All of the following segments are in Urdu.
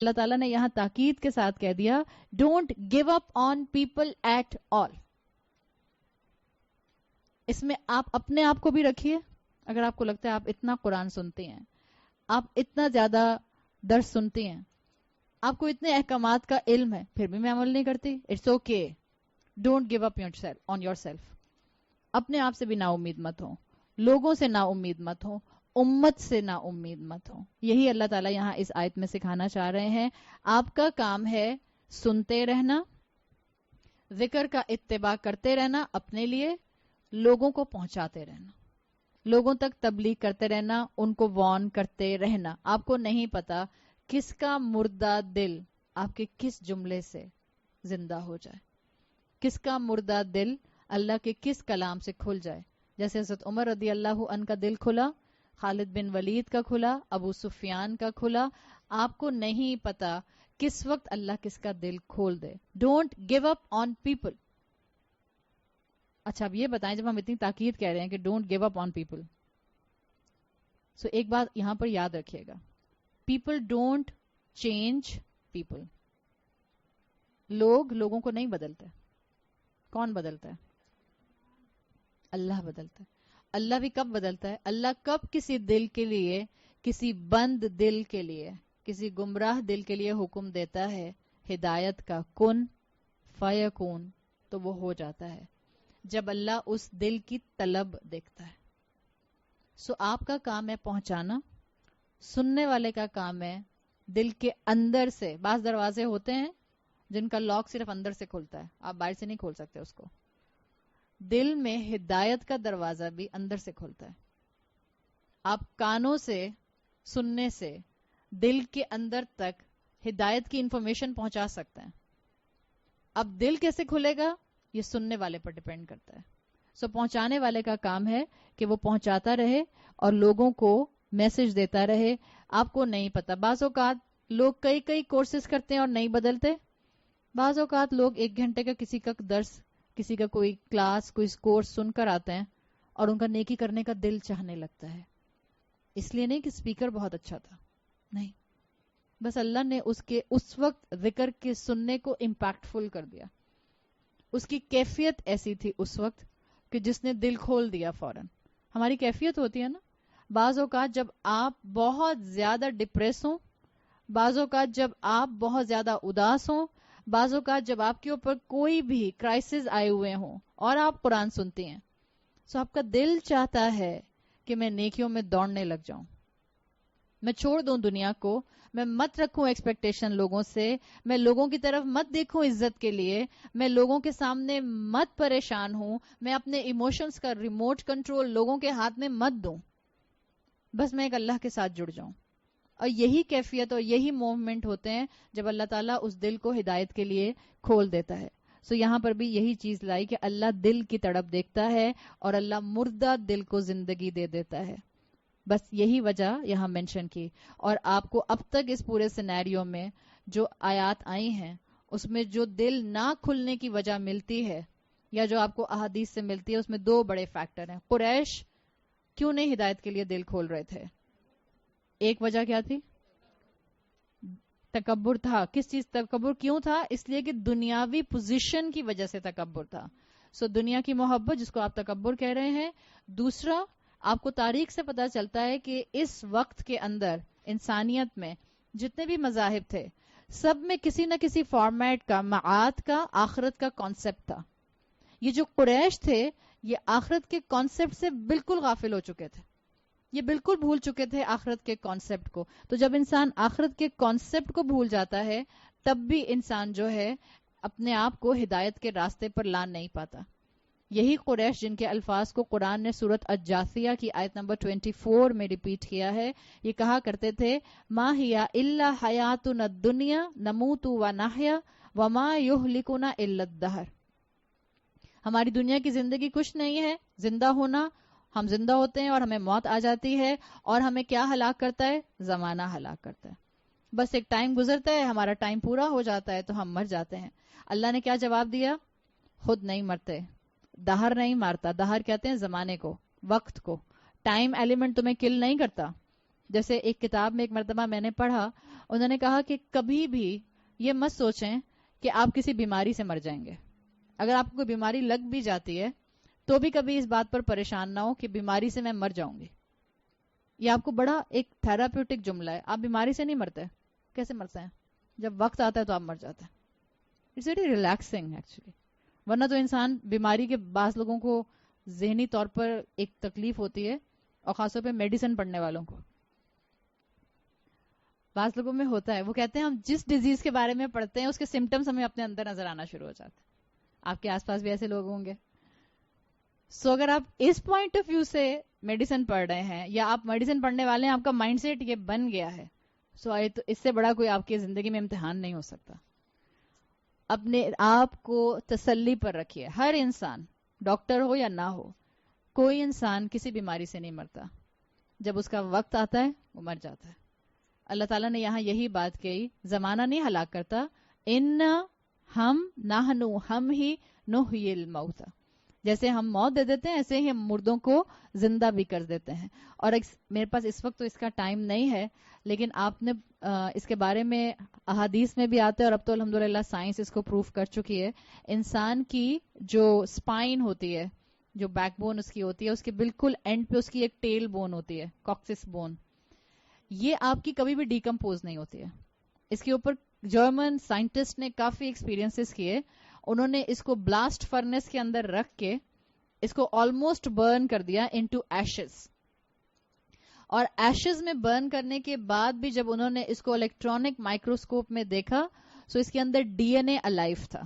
اللہ تعالیٰ نے یہاں تاکید کے ساتھ کہہ دیا don't give up on people at all. اس میں آپ اپنے آپ کو بھی رکھیے. اگر آپ کو لگتا ہے آپ اتنا قرآن سنتے ہیں, آپ اتنا زیادہ درس سنتی ہیں, آپ کو اتنے احکامات کا علم ہے, پھر بھی میں عمل نہیں کرتی, it's okay. Don't give up on your yourself آپ سے بھی نا امید مت ہو, لوگوں سے نا امید مت ہو, امت سے نا امید مت ہو. یہی اللہ تعالیٰ یہاں اس آیت میں سکھانا چاہ رہے ہیں. آپ کا کام ہے سنتے رہنا, ذکر کا اتباع کرتے رہنا, اپنے لیے لوگوں کو پہنچاتے رہنا, لوگوں تک تبلیغ کرتے رہنا, ان کو وارن کرتے رہنا. آپ کو نہیں پتا کس کا مردہ دل آپ کے کس جملے سے زندہ ہو جائے, کس کا مردہ دل اللہ کے کس کلام سے کھل جائے. جیسے حضرت عمر رضی اللہ عنہ کا دل کھلا, خالد بن ولید کا کھلا, ابو سفیان کا کھلا. آپ کو نہیں پتا کس وقت اللہ کس کا دل کھول دے. Don't give up on people. اچھا اب یہ بتائیں, جب ہم اتنی تاکید کہہ رہے ہیں کہ don't give up on people, سو ایک بات یہاں پر یاد رکھیے گا, پیپل ڈونٹ چینج پیپل. لوگوں کو نہیں بدلتے. کون بدلتا ہے؟ اللہ بدلتا ہے. اللہ بھی کب بدلتا ہے؟ اللہ کب کسی دل کے لیے, کسی بند دل کے لیے, کسی گمراہ دل کے لیے حکم دیتا ہے ہدایت کا, کن فیکون, تو وہ ہو جاتا ہے جب اللہ اس دل کی طلب دیکھتا ہے. سو آپ کا کام ہے پہنچانا, سننے والے کا کام ہے دل کے اندر سے. بعض دروازے ہوتے ہیں جن کا لاک صرف اندر سے کھلتا ہے, آپ باہر سے نہیں کھول سکتے اس کو. دل میں ہدایت کا دروازہ بھی اندر سے کھلتا ہے. آپ کانوں سے سننے سے دل کے اندر تک ہدایت کی انفارمیشن پہنچا سکتے ہیں. اب دل کیسے کھلے گا یہ سننے والے پر ڈیپینڈ کرتا ہے. سو پہنچانے والے کا کام ہے کہ وہ پہنچاتا رہے اور لوگوں کو میسج دیتا رہے. آپ کو نہیں پتا, بعض اوقات لوگ کئی کورسز کرتے ہیں اور نہیں بدلتے. بعض اوقات لوگ 1 گھنٹے کا کسی کا درس, کسی کا کوئی کلاس, کوئی کورس سن کر آتے ہیں اور ان کا نیکی کرنے کا دل چاہنے لگتا ہے. اس لیے نہیں کہ اسپیکر بہت اچھا تھا, نہیں, بس اللہ نے اس وقت ذکر کے سننے کو امپیکٹ فل کر دیا. اس کی کیفیت ایسی تھی اس وقت کہ جس نے دل کھول دیا فوراً. ہماری کیفیت ہوتی ہے نا, بعض اوقات جب آپ بہت زیادہ ڈپریس ہوں, بعض اوقات جب آپ بہت زیادہ اداس ہوں, بعض اوقات جب آپ کے اوپر کوئی بھی کرائسس آئے ہوئے ہوں اور آپ قرآن سنتی ہیں, سو آپ کا دل چاہتا ہے کہ میں نیکیوں میں دوڑنے لگ جاؤں, میں چھوڑ دوں دنیا کو, میں مت رکھوں ایکسپیکٹیشن لوگوں سے, میں لوگوں کی طرف مت دیکھوں عزت کے لیے, میں لوگوں کے سامنے مت پریشان ہوں, میں اپنے ایموشنز کا ریموٹ کنٹرول لوگوں کے ہاتھ میں مت دوں, بس میں ایک اللہ کے ساتھ جڑ جاؤں. اور یہی کیفیت اور یہی موومنٹ ہوتے ہیں جب اللہ تعالیٰ اس دل کو ہدایت کے لیے کھول دیتا ہے. سو یہاں پر بھی یہی چیز لائی کہ اللہ دل کی تڑپ دیکھتا ہے اور اللہ مردہ دل کو زندگی دے دیتا ہے. بس یہی وجہ یہاں مینشن کی. اور آپ کو اب تک اس پورے سینیریو میں جو آیات آئی ہیں اس میں جو دل نہ کھلنے کی وجہ ملتی ہے یا جو آپ کو احادیث سے ملتی ہے, اس میں 2 بڑے فیکٹر ہیں. قریش کیوں نہیں ہدایت کے لیے دل کھول رہے تھے؟ ایک وجہ کیا تھی؟ تکبر تھا. کس چیز تکبر کیوں تھا؟ اس لیے کہ دنیاوی پوزیشن کی وجہ سے تکبر تھا. سو دنیا کی محبت جس کو آپ تکبر کہہ رہے ہیں. دوسرا, آپ کو تاریخ سے پتا چلتا ہے کہ اس وقت کے اندر انسانیت میں جتنے بھی مذاہب تھے سب میں کسی نہ کسی فارمیٹ کا, معاد کا, آخرت کا کانسیپٹ تھا. یہ جو قریش تھے یہ آخرت کے کانسیپٹ سے بالکل غافل ہو چکے تھے, یہ بالکل بھول چکے تھے آخرت کے کانسیپٹ کو. تو جب انسان آخرت کے کانسیپٹ کو بھول جاتا ہے تب بھی انسان جو ہے اپنے آپ کو ہدایت کے راستے پر لا نہیں پاتا. یہی قریش جن کے الفاظ کو قرآن نے سورت الجاثیہ کی آیت نمبر 24 میں ریپیٹ کیا ہے, یہ کہا کرتے تھے ما ہیا الا حیاتنا الدنیا نموت و نحیا وما یہلکنا الا الدہر. ہماری دنیا کی زندگی کچھ نہیں ہے, زندہ ہونا, ہم زندہ ہوتے ہیں اور ہمیں موت آ جاتی ہے, اور ہمیں کیا ہلاک کرتا ہے؟ زمانہ ہلاک کرتا ہے. بس ایک ٹائم گزرتا ہے, ہمارا ٹائم پورا ہو جاتا ہے تو ہم مر جاتے ہیں. اللہ نے کیا جواب دیا؟ خود نہیں مرتے, دہر نہیں مارتا. دہر کہتے ہیں زمانے کو, وقت کو. ٹائم ایلیمنٹ تمہیں کل نہیں کرتا, جیسے ایک کتاب میں ایک مرتبہ میں نے پڑھا، انہوں نے کہا کہ کبھی بھی یہ مت سوچیں کہ آپ کسی بیماری سے مر جائیں گے. اگر آپ کو کوئی بیماری لگ بھی جاتی ہے تو بھی کبھی اس بات پر پریشان نہ ہو کہ بیماری سے میں مر جاؤں گی. یہ آپ کو بڑا ایک تھراپیوٹک جملہ ہے. آپ بیماری سے نہیں مرتے. کیسے مرتے ہیں؟ جب وقت آتا ہے تو آپ مر جاتے ہیں. It's very relaxing actually. ورنہ تو انسان بیماری کے بعض لوگوں کو ذہنی طور پر ایک تکلیف ہوتی ہے، اور خاص طور پہ میڈیسن پڑھنے والوں کو بعض لوگوں میں ہوتا ہے. وہ کہتے ہیں ہم جس ڈیزیز کے بارے میں پڑھتے ہیں اس کے سمٹمز ہمیں اپنے اندر نظر آنا شروع ہو جاتے ہیں. آپ کے آس پاس بھی ایسے لوگ ہوں گے. سو اگر آپ اس پوائنٹ آف ویو سے میڈیسن پڑھ رہے ہیں یا آپ میڈیسن پڑھنے والے ہیں، آپ کا مائنڈ سیٹ یہ بن گیا ہے، سو اس سے بڑا کوئی آپ کی زندگی میں امتحان نہیں ہو سکتا. اپنے آپ کو تسلی پر رکھیے. ہر انسان، ڈاکٹر ہو یا نہ ہو، کوئی انسان کسی بیماری سے نہیں مرتا. جب اس کا وقت آتا ہے وہ مر جاتا ہے. اللہ تعالیٰ نے یہاں یہی بات کہی، زمانہ نہیں ہلاک کرتا. ان ہم ہی نحیی الموتى. جیسے ہم موت دے دیتے ہیں ایسے ہی ہم مردوں کو زندہ بھی کر دیتے ہیں. اور میرے پاس اس وقت تو اس کا ٹائم نہیں ہے، لیکن آپ نے اس کے بارے میں احادیث میں بھی آتے ہیں، اور اب تو الحمدللہ سائنس اس کو پروف کر چکی ہے. انسان کی جو سپائن ہوتی ہے، جو بیک بون اس کی ہوتی ہے، اس کے بالکل اینڈ پہ اس کی ایک ٹیل بون ہوتی ہے، کاکسس بون. یہ آپ کی کبھی بھی ڈیکمپوز نہیں ہوتی ہے. اس کے اوپر جرمن سائنٹسٹ نے کافی ایکسپیرینسز کیے. انہوں نے اس کو بلاسٹ فرنس کے اندر رکھ کے اس کو آلموسٹ برن کر دیا انٹو ایشز. اور ایشز میں برن کرنے کے بعد بھی جب انہوں نے اس کو الیکٹرانک مائکروسکوپ میں دیکھا، سو اس کے اندر ڈی این اے الائیو تھا،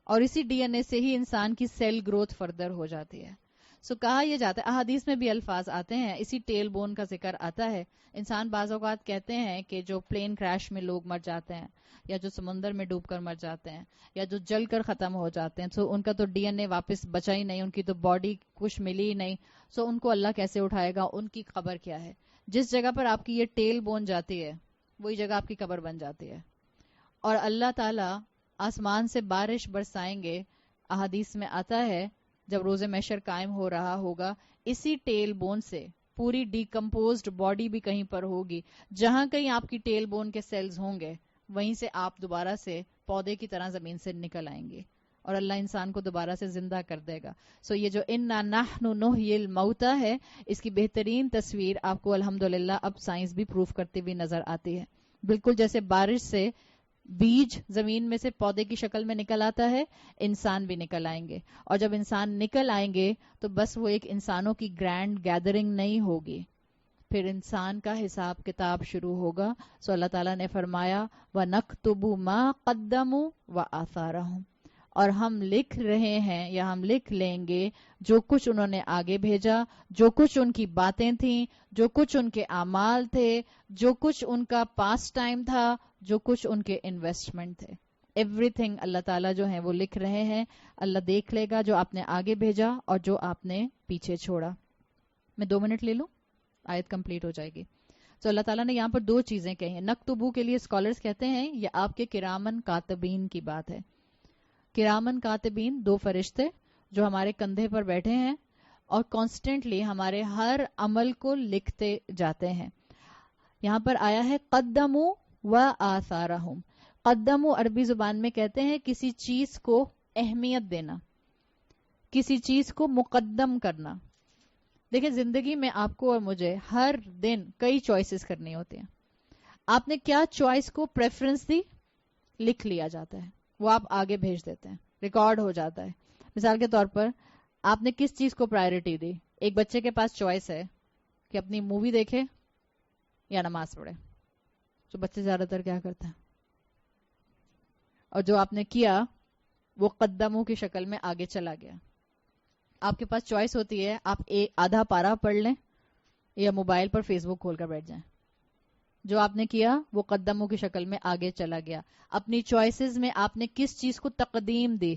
اور اسی ڈی این اے سے ہی انسان کی سیل گروتھ فردر ہو جاتی ہے. سو کہا یہ جاتا ہے، احادیث میں بھی الفاظ آتے ہیں، اسی ٹیل بون کا ذکر آتا ہے. انسان بعض اوقات کہتے ہیں کہ جو پلین کریش میں لوگ مر جاتے ہیں، یا جو سمندر میں ڈوب کر مر جاتے ہیں، یا جو جل کر ختم ہو جاتے ہیں، سو ان کا تو ڈی این اے واپس بچا ہی نہیں، ان کی تو باڈی کچھ ملی ہی نہیں، سو ان کو اللہ کیسے اٹھائے گا؟ ان کی قبر کیا ہے؟ جس جگہ پر آپ کی یہ ٹیل بون جاتی ہے وہی جگہ آپ کی قبر بن جاتی ہے. اور اللہ تعالیٰ آسمان سے بارش برسائیں گے. احادیث میں آتا ہے جب روز محشر قائم ہو رہا ہوگا، اسی ٹیل بون سے پوری ڈیکمپوزڈ باڈی بھی کہیں پر ہوگی. جہاں کہیں آپ کی ٹیل بون کے سیلز ہوں گے، وہیں سے آپ دوبارہ سے پودے کی طرح زمین سے نکل آئیں گے، اور اللہ انسان کو دوبارہ سے زندہ کر دے گا. سو یہ جو انا نحن نحیی الموتى ہے، اس کی بہترین تصویر آپ کو الحمدللہ اب سائنس بھی پروف کرتی ہوئی نظر آتی ہے. بالکل جیسے بارش سے بیج زمین میں سے پودے کی شکل میں نکل آتا ہے، انسان بھی نکل آئیں گے. اور جب انسان نکل آئیں گے تو بس وہ ایک انسانوں کی گرینڈ گیدرنگ نہیں ہوگی، پھر انسان کا حساب کتاب شروع ہوگا. سو اللہ تعالیٰ نے فرمایا وَنَكْتُبُ مَا قَدَّمُوا وَآثَارَهُمْ. اور ہم لکھ رہے ہیں یا ہم لکھ لیں گے جو کچھ انہوں نے آگے بھیجا، جو کچھ ان کی باتیں تھیں، جو کچھ ان کے اعمال تھے، جو کچھ ان کا پاس ٹائم تھا، جو کچھ ان کے انویسٹمنٹ تھے. ایوری تھنگ اللہ تعالیٰ جو ہیں وہ لکھ رہے ہیں. اللہ دیکھ لے گا جو آپ نے آگے بھیجا اور جو آپ نے پیچھے چھوڑا. میں 2 منٹ لے لوں، آیت کمپلیٹ ہو جائے گی. تو اللہ تعالیٰ نے یہاں پر 2 چیزیں کہی ہیں. نکتبو کے لیے اسکالرز کہتے ہیں یہ آپ کے کرامن کاتبین کی بات ہے. کرامن کاتبین 2 فرشتے جو ہمارے کندھے پر بیٹھے ہیں اور کانسٹنٹلی ہمارے ہر عمل کو لکھتے جاتے ہیں. یہاں پر آیا ہے قدموا وآثارہم. قدموا عربی زبان میں کہتے ہیں کسی چیز کو اہمیت دینا، کسی چیز کو مقدم کرنا. دیکھیں زندگی میں آپ کو اور مجھے ہر دن کئی چوائسز کرنی ہوتی ہیں. آپ نے کیا چوائس کو پریفرنس دی، لکھ لیا جاتا ہے، وہ آپ آگے بھیج دیتے ہیں، ریکارڈ ہو جاتا ہے. مثال کے طور پر آپ نے کس چیز کو پرائرٹی دی. ایک بچے کے پاس چوائس ہے کہ اپنی مووی دیکھے یا نماز پڑھے. تو بچے زیادہ تر کیا کرتے ہیں، اور جو آپ نے کیا وہ قدموں کی شکل میں آگے چلا گیا. آپ کے پاس چوائس ہوتی ہے، آپ آدھا پارا پڑھ لیں یا موبائل پر فیس بک کھول کر بیٹھ جائیں. جو آپ نے کیا وہ قدموں کی شکل میں آگے چلا گیا. اپنی چوائسز میں آپ نے کس چیز کو تقدیم دی،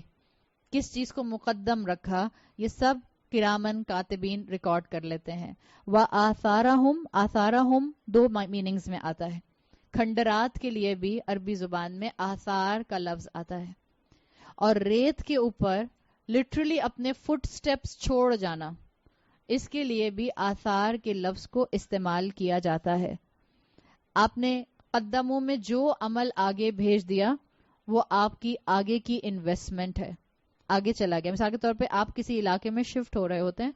کس چیز کو مقدم رکھا، یہ سب کرامن کاتبین ریکارڈ کر لیتے ہیں. وآثارہم، آثارہم 2 میننگز میں آتا ہے. کھنڈرات کے لیے بھی عربی زبان میں آثار کا لفظ آتا ہے، اور ریت کے اوپر لٹرلی اپنے فٹ سٹیپس چھوڑ جانا. اس کے لیے بھی آثار کے لفظ کو استعمال کیا جاتا ہے. آپ نے قدموں میں جو عمل آگے بھیج دیا وہ آپ کی آگے کی انویسٹمنٹ ہے, آگے چلا گیا. مثال کے طور پہ آپ کسی علاقے میں شفٹ ہو رہے ہوتے ہیں,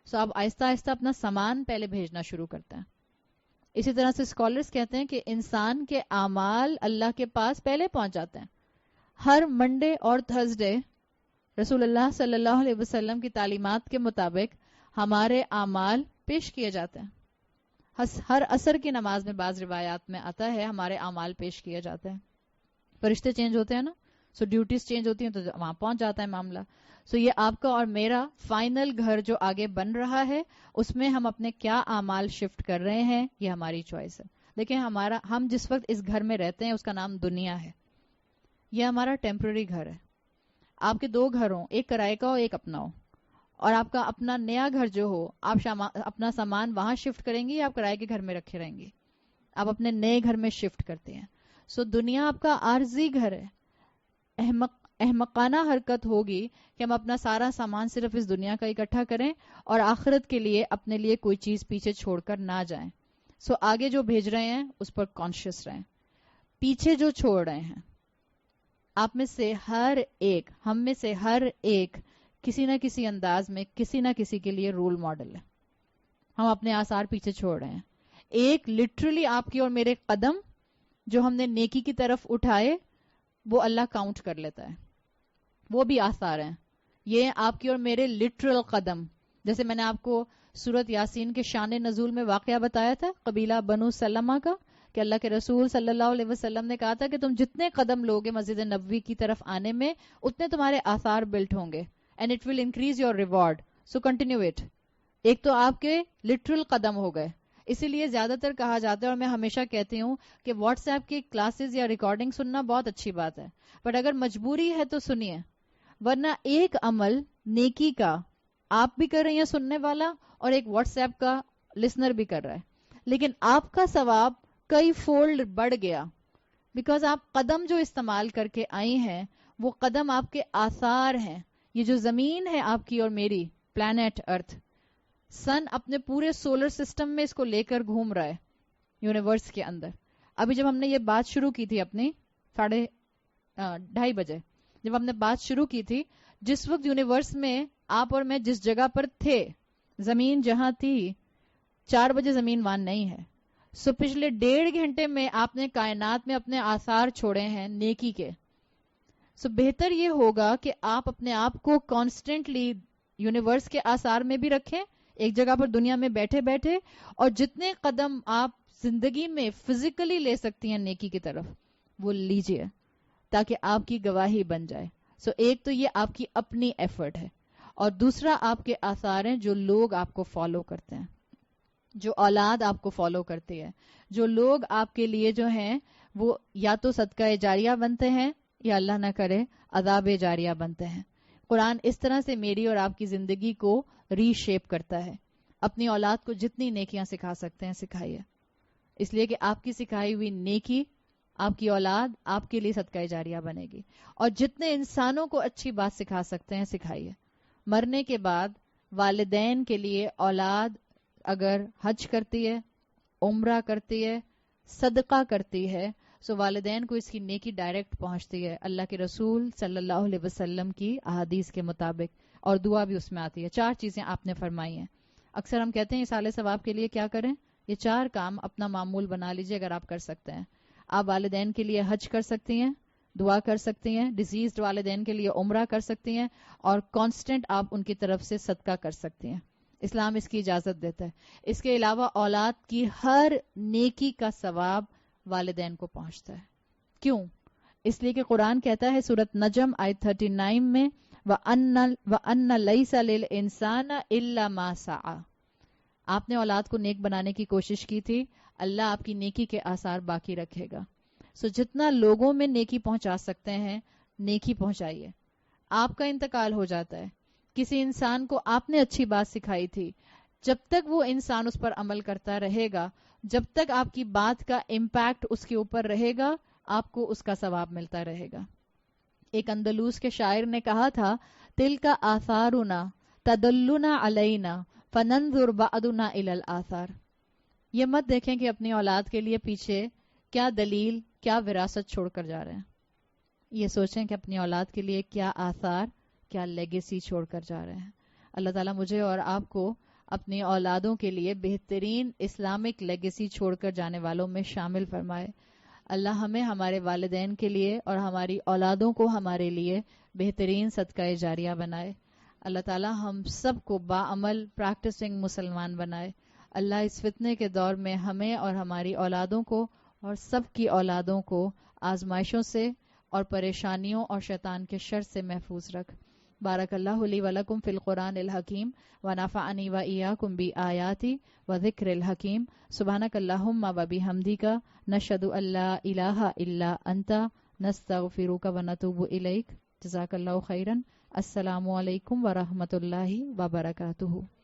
سو آپ آہستہ آہستہ اپنا سامان پہلے بھیجنا شروع کرتے ہیں. اسی طرح سے اسکالرس کہتے ہیں کہ انسان کے اعمال اللہ کے پاس پہلے پہنچ جاتے ہیں. ہر منڈے اور تھرسڈے رسول اللہ صلی اللہ علیہ وسلم کی تعلیمات کے مطابق ہمارے اعمال پیش کیے جاتے ہیں. ہر عصر کی نماز میں بعض روایات میں آتا ہے ہمارے اعمال پیش کیے جاتے ہیں. فرشتے چینج ہوتے ہیں نا, سو ڈیوٹیز چینج ہوتی ہیں تو وہاں پہنچ جاتا ہے معاملہ. سو یہ آپ کا اور میرا فائنل گھر جو آگے بن رہا ہے, اس میں ہم اپنے کیا اعمال شفٹ کر رہے ہیں, یہ ہماری چوائس ہے. دیکھیں ہم جس وقت اس گھر میں رہتے ہیں اس کا نام دنیا ہے. یہ ہمارا ٹیمپرری گھر ہے. آپ کے دو گھر ہوں, ایک کرائے کا ہو ایک اپنا ہو, اور آپ کا اپنا نیا گھر جو ہو, آپ اپنا سامان وہاں شفٹ کریں گے یا آپ کرائے کے گھر میں رکھے رہیں گے؟ آپ اپنے نئے گھر میں شفٹ کرتے ہیں. سو دنیا آپ کا عارضی گھر ہے. احمقانہ حرکت ہوگی کہ ہم اپنا سارا سامان صرف اس دنیا کا اکٹھا کریں اور آخرت کے لیے اپنے لیے کوئی چیز پیچھے چھوڑ کر نہ جائیں. سو آگے جو بھیج رہے ہیں اس پر کانشیس رہیں, پیچھے جو چھوڑ رہے ہیں. آپ میں سے ہر ایک, ہم میں سے ہر ایک کسی نہ کسی انداز میں کسی نہ کسی کے لیے رول ماڈل ہے. ہم اپنے آثار پیچھے چھوڑ رہے ہیں. ایک لٹرلی آپ کی اور میرے قدم جو ہم نے نیکی کی طرف اٹھائے وہ اللہ کاؤنٹ کر لیتا ہے, وہ بھی آثار ہیں. یہ آپ کی اور میرے لٹرل قدم, جیسے میں نے آپ کو سورت یاسین کے شان نزول میں واقعہ بتایا تھا قبیلہ بنو سلمہ کا, کہ اللہ کے رسول صلی اللہ علیہ وسلم نے کہا تھا کہ تم جتنے قدم لوگے مسجد نبوی کی طرف آنے میں اتنے تمہارے آثار بلٹ ہوں گے, and it will increase your reward, so continue it. ایک تو آپ کے لٹرل قدم ہو گئے. اسی لیے زیادہ تر کہا جاتا ہے, اور میں ہمیشہ کہتی ہوں کہ واٹس ایپ کی کلاسز یا ریکارڈنگ سننا بہت اچھی بات ہے, بٹ اگر مجبوری ہے تو سنیے, ورنہ ایک عمل نیکی کا آپ بھی کر رہی ہیں سننے والا, اور ایک واٹس ایپ کا لسنر بھی کر رہا ہے, لیکن آپ کا ثواب کئی فولڈ بڑھ گیا, بیکاز آپ قدم جو استعمال کر کے آئی ہیں وہ قدم آپ کے آثار ہیں. یہ جو زمین ہے آپ کی اور میری, پلانٹ ارتھ, سن اپنے پورے سولر سسٹم میں اس کو لے کر گھوم رہا ہے یونیورس کے اندر. ابھی جب ہم نے یہ بات شروع کی تھی اپنی 2:30 بجے جب ہم نے بات شروع کی تھی, جس وقت یونیورس میں آپ اور میں جس جگہ پر تھے, زمین جہاں تھی 4 بجے زمین وہاں نہیں ہے. سو پچھلے 1.5 گھنٹے میں آپ نے کائنات میں اپنے آثار چھوڑے ہیں نیکی کے. سو بہتر یہ ہوگا کہ آپ اپنے آپ کو کانسٹنٹلی یونیورس کے آثار میں بھی رکھیں, ایک جگہ پر دنیا میں بیٹھے بیٹھے, اور جتنے قدم آپ زندگی میں فزیکلی لے سکتی ہیں نیکی کی طرف وہ لیجئے, تاکہ آپ کی گواہی بن جائے. سو ایک تو یہ آپ کی اپنی ایفرٹ ہے, اور دوسرا آپ کے آثار ہیں جو لوگ آپ کو فالو کرتے ہیں, جو اولاد آپ کو فالو کرتی ہے, جو لوگ آپ کے لیے جو ہیں وہ یا تو صدقہ جاریہ بنتے ہیں یا اللہ نہ کرے عذاب جاریہ بنتے ہیں. قرآن اس طرح سے میری اور آپ کی زندگی کو ری شیپ کرتا ہے. اپنی اولاد کو جتنی نیکیاں سکھا سکتے ہیں سکھائیے, اس لیے کہ آپ کی سکھائی ہوئی نیکی آپ کی اولاد آپ کے لیے صدقہ جاریہ بنے گی. اور جتنے انسانوں کو اچھی بات سکھا سکتے ہیں سکھائیے. مرنے کے بعد والدین کے لیے اولاد اگر حج کرتی ہے, عمرہ کرتی ہے, صدقہ کرتی ہے, سو والدین کو اس کی نیکی ڈائریکٹ پہنچتی ہے اللہ کے رسول صلی اللہ علیہ وسلم کی احادیث کے مطابق, اور دعا بھی اس میں آتی ہے. 4 چیزیں آپ نے فرمائی ہیں. اکثر ہم کہتے ہیں اصال ثواب کے لیے کیا کریں, یہ 4 کام اپنا معمول بنا لیجئے اگر آپ کر سکتے ہیں. آپ والدین کے لیے حج کر سکتی ہیں, دعا کر سکتی ہیں, ڈیزیزڈ والدین کے لیے عمرہ کر سکتی ہیں, اور کانسٹنٹ آپ ان کی طرف سے صدقہ کر سکتی ہیں. اسلام اس کی اجازت دیتا ہے. اس کے علاوہ اولاد کی ہر نیکی کا ثواب والدین کو پہنچتا ہے. کیوں؟ اس لیے کہ قرآن کہتا ہے سورۃ نجم آیت 39 میں, وَأَنَّ لَيْسَ لِلْإِنسَانَ إِلَّا مَا سَعَى. آپ نے اولاد کو نیک بنانے کی کوشش کی تھی, اللہ آپ کی نیکی کے آثار باقی رکھے گا. سو جتنا لوگوں میں نیکی پہنچا سکتے ہیں نیکی پہنچائیے. آپ کا انتقال ہو جاتا ہے, کسی انسان کو آپ نے اچھی بات سکھائی تھی, جب تک وہ انسان اس پر عمل کرتا رہے گا, جب تک آپ کی بات کا امپیکٹ اس کے اوپر رہے گا, آپ کو اس کا ثواب ملتا رہے گا. ایک اندلوس کے شاعر نے کہا تھا, تِلْکَ آثَارُنَا تَدُلُّنَا عَلَيْنَا فننظر بعضنا الی الآثار. یہ مت دیکھیں کہ اپنی اولاد کے لیے پیچھے کیا دلیل کیا وراثت چھوڑ کر جا رہے ہیں. یہ سوچیں کہ اپنی اولاد کے لیے کیا آثار کیا لیگیسی چھوڑ کر جا رہے ہیں. اللہ تعالیٰ مجھے اور آپ کو اپنی اولادوں کے لیے بہترین اسلامک لیگیسی چھوڑ کر جانے والوں میں شامل فرمائے. اللہ ہمیں ہمارے والدین کے لیے اور ہماری اولادوں کو ہمارے لیے بہترین صدقہ جاریہ بنائے. اللہ تعالیٰ ہم سب کو باعمل پریکٹسنگ مسلمان بنائے. اللہ اس فتنے کے دور میں ہمیں اور ہماری اولادوں کو اور سب کی اولادوں کو آزمائشوں سے اور پریشانیوں اور شیطان کے شر سے محفوظ رکھ. بارک اللہ لی ولکم فی القرآن الحکیم ونفعنی وإیاکم بآیاتی وذکر الحکیم. سبحانک اللہم وبحمدک نشہد ان لا الہ الا انت نستغفرک ونتوب الیک. جزاک اللہ خیرا. السلام علیکم ورحمۃ اللہ وبرکاتہ.